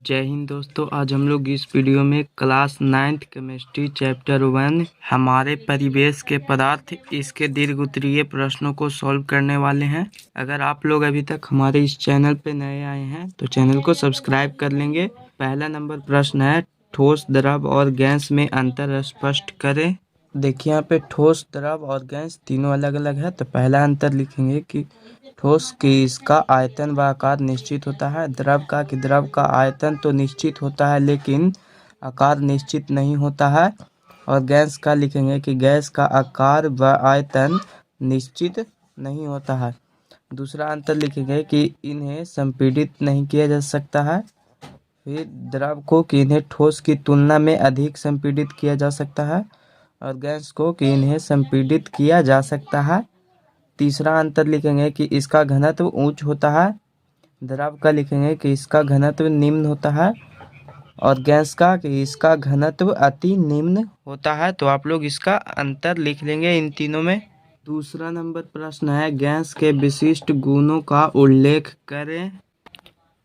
जय हिंद दोस्तों। आज हम लोग इस वीडियो में क्लास 9th केमिस्ट्री चैप्टर 1 हमारे परिवेश के पदार्थ इसके दीर्घ उत्तरीय प्रश्नों को सॉल्व करने वाले हैं। अगर आप लोग अभी तक हमारे इस चैनल पे नए आए हैं तो चैनल को सब्सक्राइब कर लेंगे। पहला नंबर प्रश्न है, ठोस, द्रव और गैस में अंतर स्पष्ट करें। देखिए यहाँ पे ठोस, द्रव और गैस तीनों अलग अलग है। तो पहला अंतर लिखेंगे कि ठोस की इसका आयतन व आकार निश्चित होता है। द्रव का आयतन तो निश्चित होता है लेकिन आकार निश्चित नहीं होता है। और गैस का लिखेंगे कि गैस का आकार व आयतन निश्चित नहीं होता है। दूसरा अंतर लिखेंगे कि इन्हें संपीड़ित नहीं किया जा सकता है। फिर द्रव को कि इन्हें ठोस की तुलना में अधिक संपीड़ित किया जा सकता है और गैस को कि इन्हें संपीड़ित किया जा सकता है। तीसरा अंतर लिखेंगे कि इसका घनत्व उच्च होता है। द्रव का लिखेंगे कि इसका घनत्व निम्न होता है और गैस का कि इसका घनत्व अति निम्न होता है। तो आप लोग इसका अंतर लिख लेंगे इन तीनों में। दूसरा नंबर प्रश्न है, गैस के विशिष्ट गुणों का उल्लेख करें।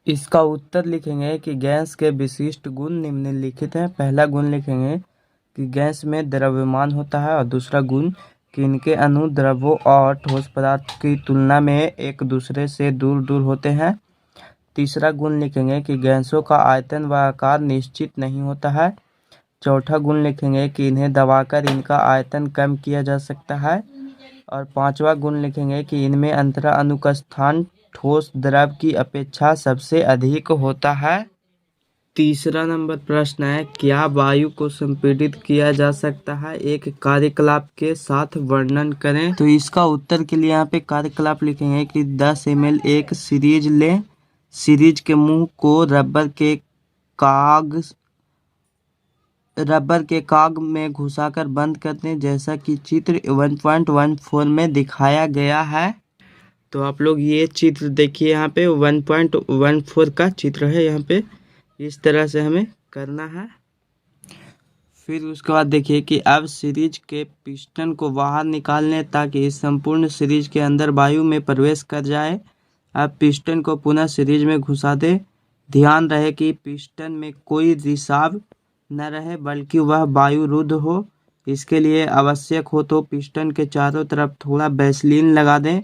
इसका उत्तर लिखेंगे कि गैस के विशिष्ट गुण निम्नलिखित हैं। पहला गुण लिखेंगे कि गैस में द्रव्यमान होता है और दूसरा गुण कि इनके अणु द्रवों और ठोस पदार्थ की तुलना में एक दूसरे से दूर दूर होते हैं। तीसरा गुण लिखेंगे कि गैसों का आयतन व आकार निश्चित नहीं होता है। चौथा गुण लिखेंगे कि इन्हें दबाकर इनका आयतन कम किया जा सकता है। और पांचवा गुण लिखेंगे कि इनमें अंतरा अणु का स्थान ठोस द्रव की अपेक्षा सबसे अधिक होता है। तीसरा नंबर प्रश्न है, क्या वायु को संपीड़ित किया जा सकता है? एक कार्यकलाप के साथ वर्णन करें। तो इसका उत्तर के लिए यहाँ पे कार्यकलाप लिखेंगे कि 10 ml एक सीरीज लें। सीरीज के मुंह को रबर के काग में घुसाकर बंद कर दें, जैसा कि चित्र 1.14 में दिखाया गया है। तो आप लोग ये चित्र देखिए, यहाँ पे 1.14 का चित्र है। यहाँ पे इस तरह से हमें करना है। फिर उसके बाद देखिए कि अब सीरीज के पिस्टन को बाहर निकाल लें ताकि इस संपूर्ण सीरीज के अंदर वायु में प्रवेश कर जाए। अब पिस्टन को पुनः सीरीज में घुसा दें। ध्यान रहे कि पिस्टन में कोई रिसाव न रहे बल्कि वह वायु रुद्ध हो। इसके लिए आवश्यक हो तो पिस्टन के चारों तरफ थोड़ा वैसलीन लगा दें।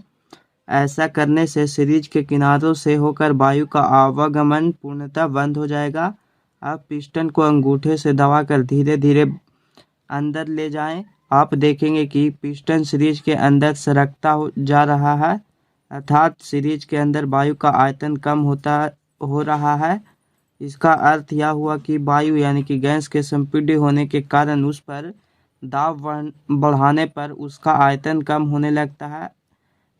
ऐसा करने से सीरीज के किनारों से होकर वायु का आवागमन पूर्णतः बंद हो जाएगा। आप पिस्टन को अंगूठे से दबाकर धीरे धीरे अंदर ले जाएं। आप देखेंगे कि पिस्टन सीरीज के अंदर सरकता जा रहा है, अर्थात सीरीज के अंदर वायु का आयतन कम हो रहा है। इसका अर्थ यह हुआ कि वायु यानी कि गैस के संपीड़ित होने के कारण उस पर दाब बढ़ाने पर उसका आयतन कम होने लगता है।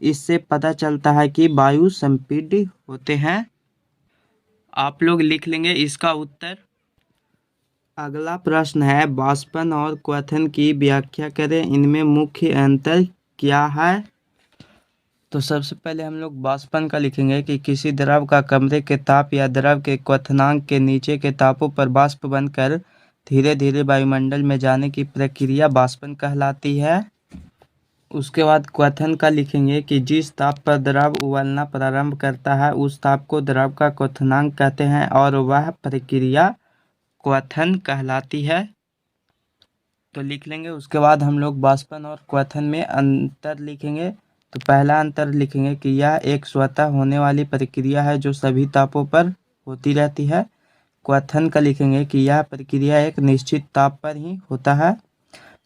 इससे पता चलता है कि वायु संपीड़ित होते हैं। आप लोग लिख लेंगे इसका उत्तर। अगला प्रश्न है, वाष्पन और क्वथन की व्याख्या करें। इनमें मुख्य अंतर क्या है? तो सबसे पहले हम लोग वाष्पन का लिखेंगे कि किसी द्रव का कमरे के ताप या द्रव के क्वथनांक के नीचे के तापों पर वाष्प बनकर धीरे धीरे वायुमंडल में जाने की प्रक्रिया वाष्पन कहलाती है। उसके बाद क्वथन का लिखेंगे कि जिस ताप पर द्रव उबलना प्रारंभ करता है उस ताप को द्रव का क्वथनांक कहते हैं और वह प्रक्रिया क्वथन कहलाती है। तो लिख लेंगे। उसके बाद हम लोग वाष्पन और क्वथन में अंतर लिखेंगे। तो पहला अंतर लिखेंगे कि यह एक स्वतः होने वाली प्रक्रिया है जो सभी तापों पर होती रहती है। क्वथन का लिखेंगे कि यह प्रक्रिया एक निश्चित ताप पर ही होता है।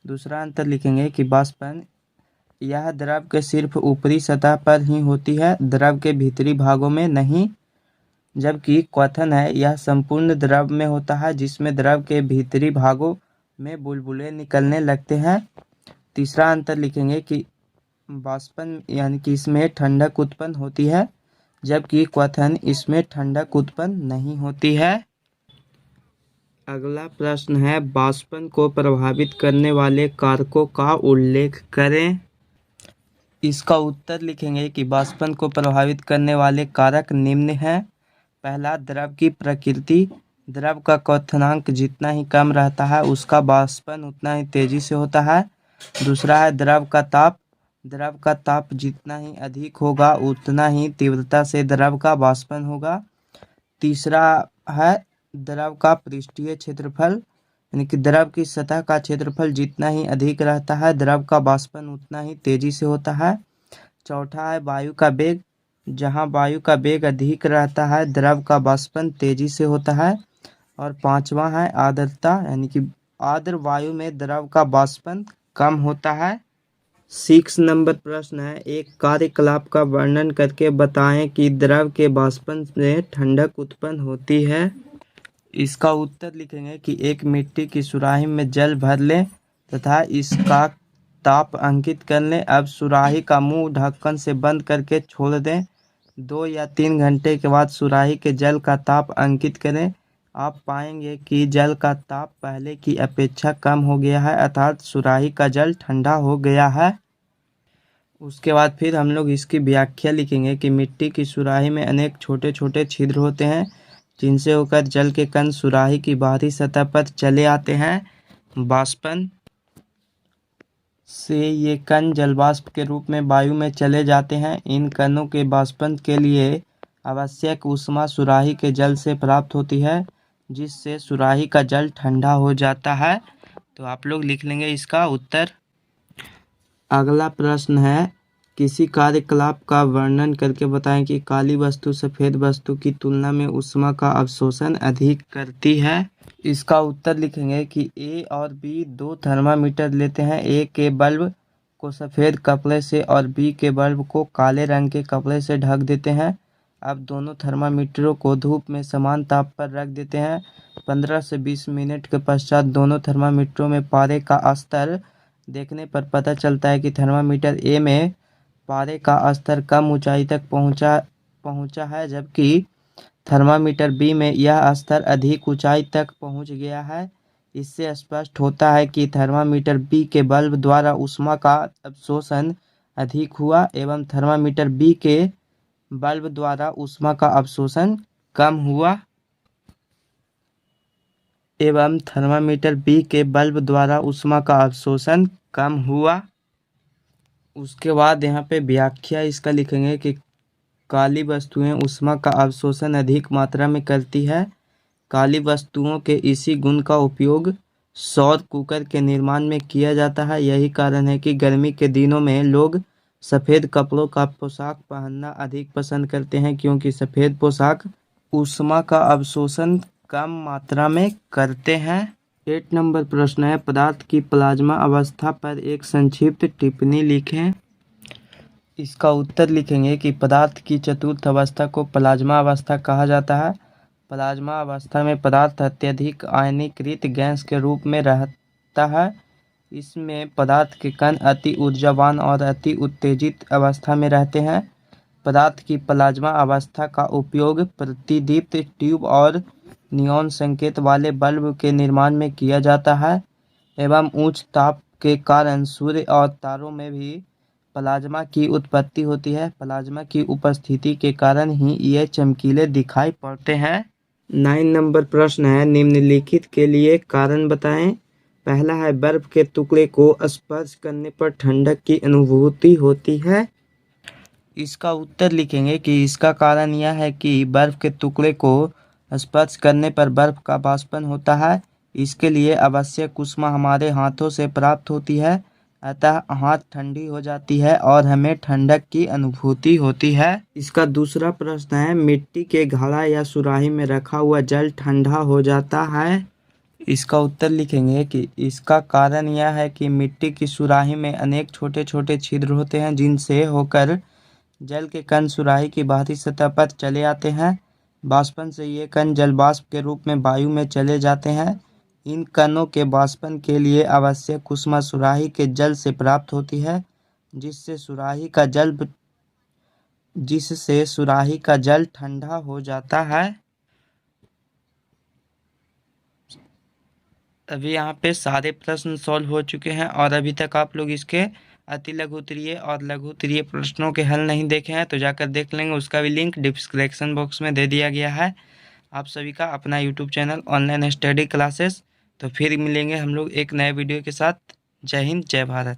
दूसरा अंतर लिखेंगे कि वाष्पन यह द्रव के सिर्फ ऊपरी सतह पर ही होती है, द्रव के भीतरी भागों में नहीं। जबकि क्वथन है यह संपूर्ण द्रव में होता है जिसमें द्रव के भीतरी भागों में बुलबुले निकलने लगते हैं। तीसरा अंतर लिखेंगे कि वाष्पन यानी कि इसमें ठंडक उत्पन्न होती है जबकि क्वथन इसमें ठंडक उत्पन्न नहीं होती है। अगला प्रश्न है, वाष्पन को प्रभावित करने वाले कारकों का उल्लेख करें। इसका उत्तर लिखेंगे कि वाष्पन को प्रभावित करने वाले कारक निम्न हैं। पहला, द्रव की प्रकृति। द्रव का क्वथनांक जितना ही कम रहता है उसका वाष्पन उतना ही तेजी से होता है। दूसरा है द्रव का ताप। द्रव का ताप जितना ही अधिक होगा उतना ही तीव्रता से द्रव का वाष्पन होगा। तीसरा है द्रव का पृष्ठीय क्षेत्रफल, यानी कि द्रव की सतह का क्षेत्रफल जितना ही अधिक रहता है, द्रव का वाष्पन उतना ही तेजी से होता है। चौथा है वायु का वेग, जहाँ वायु का वेग अधिक रहता है, द्रव का वाष्पन तेजी से होता है। और पांचवा है आर्द्रता, यानी कि आर्द्र वायु में द्रव का वाष्पन कम होता है। 6 नंबर प्रश्न है, एक कार्यकलाप का वर्णन करके बताएं कि द्रव के वाष्पन से ठंडक उत्पन्न होती है। इसका उत्तर लिखेंगे कि एक मिट्टी की सुराही में जल भर लें तथा इसका ताप अंकित कर लें। अब सुराही का मुंह ढक्कन से बंद करके छोड़ दें। 2 या 3 घंटे के बाद सुराही के जल का ताप अंकित करें। आप पाएंगे कि जल का ताप पहले की अपेक्षा कम हो गया है, अर्थात सुराही का जल ठंडा हो गया है। उसके बाद फिर हम लोग इसकी व्याख्या लिखेंगे कि मिट्टी की सुराही में अनेक छोटे छोटे छिद्र होते हैं, जिनसे होकर जल के कण सुराही की बाहरी सतह पर चले आते हैं। वाष्पन से ये कण जलवाष्प के रूप में वायु में चले जाते हैं। इन कणों के वाष्पन के लिए आवश्यक ऊष्मा सुराही के जल से प्राप्त होती है, जिससे सुराही का जल ठंडा हो जाता है। तो आप लोग लिख लेंगे इसका उत्तर। अगला प्रश्न है, किसी कार्यकलाप का वर्णन करके बताएं कि काली वस्तु सफ़ेद वस्तु की तुलना में ऊष्मा का अवशोषण अधिक करती है। इसका उत्तर लिखेंगे कि ए और बी दो थर्मामीटर लेते हैं। ए के बल्ब को सफ़ेद कपड़े से और बी के बल्ब को काले रंग के कपड़े से ढक देते हैं। अब दोनों थर्मामीटरों को धूप में समान ताप पर रख देते हैं। 15 से 20 मिनट के पश्चात दोनों थर्मामीटरों में पारे का स्तर देखने पर पता चलता है कि थर्मामीटर ए में पारे का स्तर कम ऊंचाई तक पहुंचा है, जबकि थर्मामीटर बी में यह स्तर अधिक ऊंचाई तक पहुंच गया है। इससे स्पष्ट होता है कि थर्मामीटर बी के बल्ब द्वारा ऊष्मा का अवशोषण अधिक हुआ एवं थर्मामीटर बी के बल्ब द्वारा ऊष्मा का अवशोषण कम हुआ। उसके बाद यहाँ पे व्याख्या इसका लिखेंगे कि काली वस्तुएं ऊष्मा का अवशोषण अधिक मात्रा में करती है। काली वस्तुओं के इसी गुण का उपयोग सौर कुकर के निर्माण में किया जाता है। यही कारण है कि गर्मी के दिनों में लोग सफ़ेद कपड़ों का पोशाक पहनना अधिक पसंद करते हैं, क्योंकि सफ़ेद पोशाक ऊष्मा का अवशोषण कम मात्रा में करते हैं। 8 नंबर प्रश्न है, पदार्थ की प्लाज्मा अवस्था पर एक संक्षिप्त टिप्पणी लिखें। इसका उत्तर लिखेंगे कि पदार्थ की चतुर्थ अवस्था को प्लाज्मा अवस्था कहा जाता है। प्लाज्मा अवस्था में पदार्थ अत्यधिक आयनीकृत गैस के रूप में रहता है। इसमें पदार्थ के कण अति ऊर्जावान और अति उत्तेजित अवस्था में रहते हैं। पदार्थ की प्लाज्मा अवस्था का उपयोग प्रतिदीप्त ट्यूब और नियॉन संकेत वाले बल्ब के निर्माण में किया जाता है एवं उच्च ताप के कारण सूर्य और तारों में भी प्लाज्मा की उत्पत्ति होती है। प्लाज्मा की उपस्थिति के कारण ही ये चमकीले दिखाई पड़ते हैं। 9 नंबर प्रश्न है, निम्नलिखित के लिए कारण बताएं। पहला है, बर्फ के टुकड़े को स्पर्श करने पर ठंडक की अनुभूति होती है। इसका उत्तर लिखेंगे कि इसका कारण यह है कि बर्फ के टुकड़े को स्पर्श करने पर बर्फ का वाष्पन होता है। इसके लिए आवश्यक ऊष्मा हमारे हाथों से प्राप्त होती है, अतः हाथ ठंडी हो जाती है और हमें ठंडक की अनुभूति होती है। इसका दूसरा प्रश्न है, मिट्टी के घड़ा या सुराही में रखा हुआ जल ठंडा हो जाता है। इसका उत्तर लिखेंगे कि इसका कारण यह है कि मिट्टी की सुराही में अनेक छोटे छोटे छिद्र होते हैं, जिनसे होकर जल के कण सुराही की बाहरी सतह पर चले आते हैं। वाष्पन से ये कण जलवाष्प के रूप में वायु में चले जाते हैं। इन कणों के वाष्पन के लिए आवश्यक ऊष्मा सुराही के जल से प्राप्त होती है, जिससे सुराही का जल ठंडा हो जाता है। अभी यहाँ पे सारे प्रश्न सॉल्व हो चुके हैं और अभी तक आप लोग इसके अति लघु उत्तरीय और लघु उत्तरीय प्रश्नों के हल नहीं देखे हैं तो जाकर देख लेंगे। उसका भी लिंक डिस्क्रिप्शन बॉक्स में दे दिया गया है। आप सभी का अपना YouTube channel online study classes. तो फिर मिलेंगे हम लोग एक नए वीडियो के साथ। जय हिंद, जय भारत।